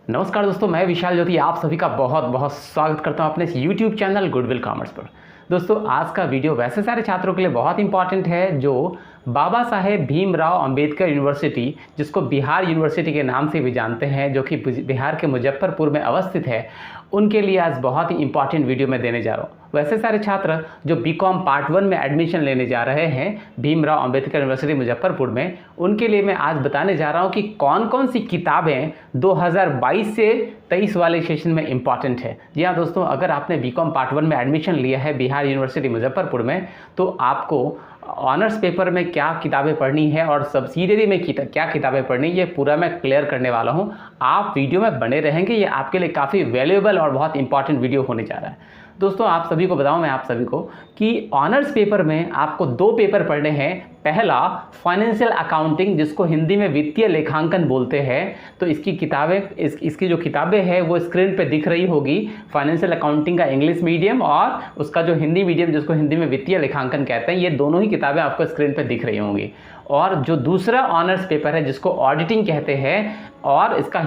नमस्कार दोस्तों, मैं विशाल ज्योति आप सभी का बहुत बहुत स्वागत करता हूं अपने इस YouTube चैनल गुडविल कॉमर्स पर। दोस्तों, आज का वीडियो वैसे सारे छात्रों के लिए बहुत इंपॉर्टेंट है जो बाबा साहेब भीमराव अंबेडकर यूनिवर्सिटी, जिसको बिहार यूनिवर्सिटी के नाम से भी जानते हैं, जो कि बिहार के मुजफ्फरपुर में अवस्थित है, उनके लिए आज बहुत ही इंपॉर्टेंट वीडियो मैं देने जा रहा हूँ। वैसे सारे छात्र जो बीकॉम पार्ट 1 में एडमिशन लेने जा रहे हैं भीमराव अंबेडकर यूनिवर्सिटी मुजफ्फरपुर में, उनके लिए मैं आज बताने जा रहा हूँ कि कौन कौन सी किताबें 2022 से 23 वाले सेशन में इंपॉर्टेंट है। जी हाँ दोस्तों, अगर आपने बीकॉम पार्ट 1 में एडमिशन लिया है बिहार यूनिवर्सिटी मुजफ्फरपुर में, तो आपको ऑनर्स पेपर में क्या किताबें पढ़नी है और सब्सिडियरी में क्या किताबें पढ़नी है, ये पूरा मैं क्लियर करने वाला हूँ। आप वीडियो में बने रहेंगे, ये आपके लिए काफ़ी वैल्यूएबल और बहुत इंपॉर्टेंट वीडियो होने जा रहा है। दोस्तों, आप सभी को बताऊं मैं आप सभी को कि ऑनर्स पेपर में आपको 2 पेपर पढ़ने हैं। पहला फाइनेंशियल अकाउंटिंग, जिसको हिंदी में वित्तीय लेखांकन बोलते हैं। तो इसकी किताबें इसकी जो किताबें हैं वो स्क्रीन पे दिख रही होगी। फाइनेंशियल अकाउंटिंग का इंग्लिश मीडियम और उसका जो हिंदी मीडियम, जिसको हिंदी में वित्तीय लेखांकन कहते हैं, ये दोनों ही किताबें आपको स्क्रीन पे दिख रही होंगी। और जो दूसरा ऑनर्स पेपर है जिसको ऑडिटिंग कहते हैं और इसका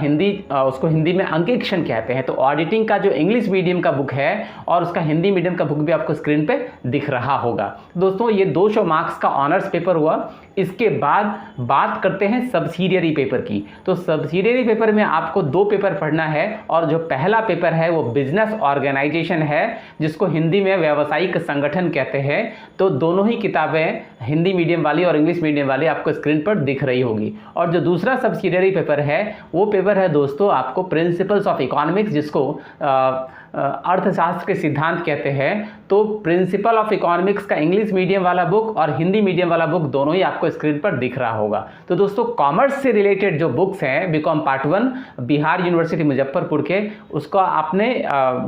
उसको हिंदी में अंकेक्षण कहते हैं, तो ऑडिटिंग का जो इंग्लिश मीडियम का बुक है और उसका हिंदी मीडियम का बुक भी आपको स्क्रीन पे दिख रहा होगा। दोस्तों, ये 200 मार्क्स का ऑनर्स पेपर हुआ। इसके बाद बात करते हैं सब्सिडियरी पेपर की। तो सब्सिडियरी पेपर में आपको 2 पेपर पढ़ना है और जो पहला पेपर है वो बिजनेस ऑर्गेनाइजेशन है, जिसको हिंदी में व्यावसायिक संगठन कहते हैं। तो दोनों ही किताबें हिंदी मीडियम वाली और इंग्लिश मीडियम वाली आपको स्क्रीन पर दिख रही होगी। और जो दूसरा सब्सिडियरी पेपर है वो पेपर है दोस्तों आपको प्रिंसिपल्स ऑफ इकोनॉमिक्स, जिसको अर्थशास्त्र के सिद्धांत कहते हैं। तो प्रिंसिपल ऑफ इकोनॉमिक्स का इंग्लिश मीडियम वाला बुक और हिंदी मीडियम वाला बुक दोनों ही आपको स्क्रीन पर दिख रहा होगा। तो दोस्तों, कॉमर्स से रिलेटेड जो बुक्स हैं BCom part 1 Bihar university Muzaffarpur के, उसको आपने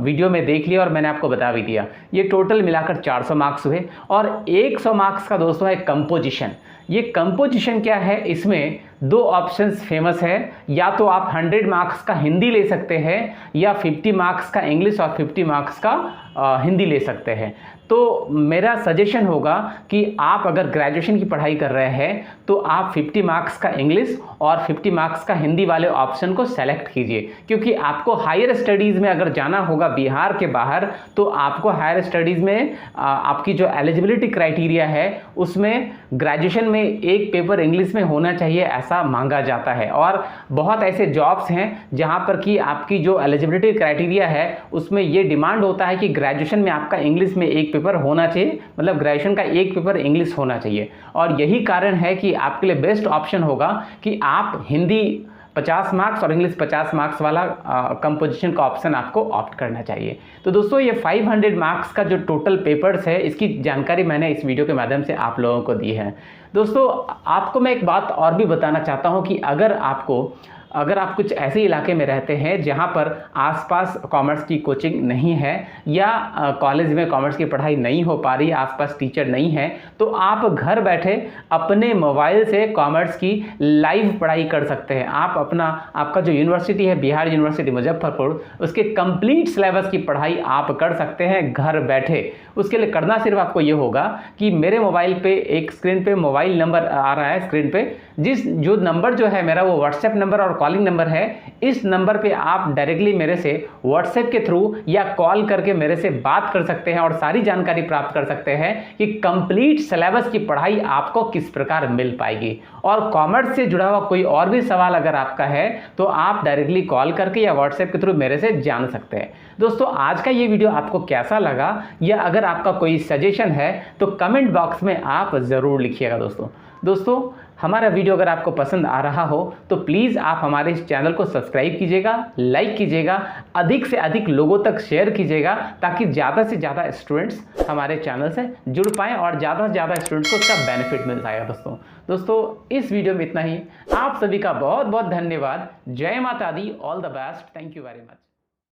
वीडियो में देख लिया और मैंने आपको बता भी दिया। ये टोटल मिलाकर 400 मार्क्स हुए। और 100 मार्क्स का दोस्तों है कंपोजिशन। ये कंपोजिशन क्या है, इसमें 2 ऑप्शंस फेमस है। या तो आप 100 मार्क्स का हिंदी ले सकते हैं या 50 मार्क्स का इंग्लिश और 50 मार्क्स का हिंदी ले सकते हैं। तो मेरा सजेशन होगा कि आप अगर ग्रेजुएशन की पढ़ाई कर रहे हैं तो आप 50 मार्क्स का इंग्लिश और 50 मार्क्स का हिंदी वाले ऑप्शन को सेलेक्ट कीजिए, क्योंकि आपको हायर स्टडीज़ में अगर जाना होगा बिहार के बाहर, तो आपको हायर स्टडीज़ में आपकी जो एलिजिबिलिटी क्राइटेरिया है उसमें ग्रेजुएशन में 1 पेपर इंग्लिश में होना चाहिए, ऐसा मांगा जाता है। और बहुत ऐसे जॉब्स हैं जहाँ पर कि आपकी जो एलिजिबिलिटी क्राइटेरिया है उसमें ये डिमांड होता है कि ग्रेजुएशन में आपका इंग्लिश में 1 पेपर होना चाहिए, मतलब ग्रेजुएशन का 1 पेपर इंग्लिश होना चाहिए। और यही कारण है कि आपके लिए बेस्ट ऑप्शन होगा कि आप हिंदी 50 मार्क्स और इंग्लिश 50 मार्क्स वाला कंपोजिशन का ऑप्शन आपको ऑप्ट करना चाहिए। तो दोस्तों, ये 500 मार्क्स का जो टोटल पेपर्स है, इसकी जानकारी मैंने इस वीडियो के माध्यम से आप लोगों को दी है। दोस्तों, आपको मैं एक बात और भी बताना चाहता हूँ कि अगर आप कुछ ऐसे इलाके में रहते हैं जहां पर आसपास कॉमर्स की कोचिंग नहीं है या कॉलेज में कॉमर्स की पढ़ाई नहीं हो पा रही, आसपास टीचर नहीं है, तो आप घर बैठे अपने मोबाइल से कॉमर्स की लाइव पढ़ाई कर सकते हैं। आपका जो यूनिवर्सिटी है बिहार यूनिवर्सिटी मुजफ्फरपुर, उसके कंप्लीट सिलेबस की पढ़ाई आप कर सकते हैं घर बैठे। उसके लिए करना सिर्फ आपको ये होगा कि मेरे मोबाइल पे एक स्क्रीन पे मोबाइल नंबर आ रहा है स्क्रीन पे, जो नंबर जो है मेरा वो व्हाट्सएप नंबर और कॉलिंग नंबर है। इस नंबर पे आप डायरेक्टली मेरे से व्हाट्सएप के थ्रू या कॉल करके मेरे से बात कर सकते हैं और सारी जानकारी प्राप्त कर सकते हैं कि कंप्लीट सिलेबस की पढ़ाई आपको किस प्रकार मिल पाएगी। और कॉमर्स से जुड़ा हुआ कोई और भी सवाल अगर आपका है तो आप डायरेक्टली कॉल करके या व्हाट्सएप के थ्रू मेरे से जान सकते हैं। दोस्तों, आज का ये वीडियो आपको कैसा लगा, या अगर आपका कोई सजेशन है तो कमेंट बॉक्स में आप ज़रूर लिखिएगा। दोस्तों, हमारा वीडियो अगर आपको पसंद आ रहा हो तो प्लीज़ आप हमारे इस चैनल को सब्सक्राइब कीजिएगा, लाइक कीजिएगा, अधिक से अधिक लोगों तक शेयर कीजिएगा, ताकि ज़्यादा से ज़्यादा स्टूडेंट्स हमारे चैनल से जुड़ पाएँ और ज़्यादा से ज़्यादा स्टूडेंट्स को उसका बेनिफिट मिल पाएगा। दोस्तों, इस वीडियो में इतना ही। आप सभी का बहुत बहुत धन्यवाद। जय माता दी, all the best, thank you very much.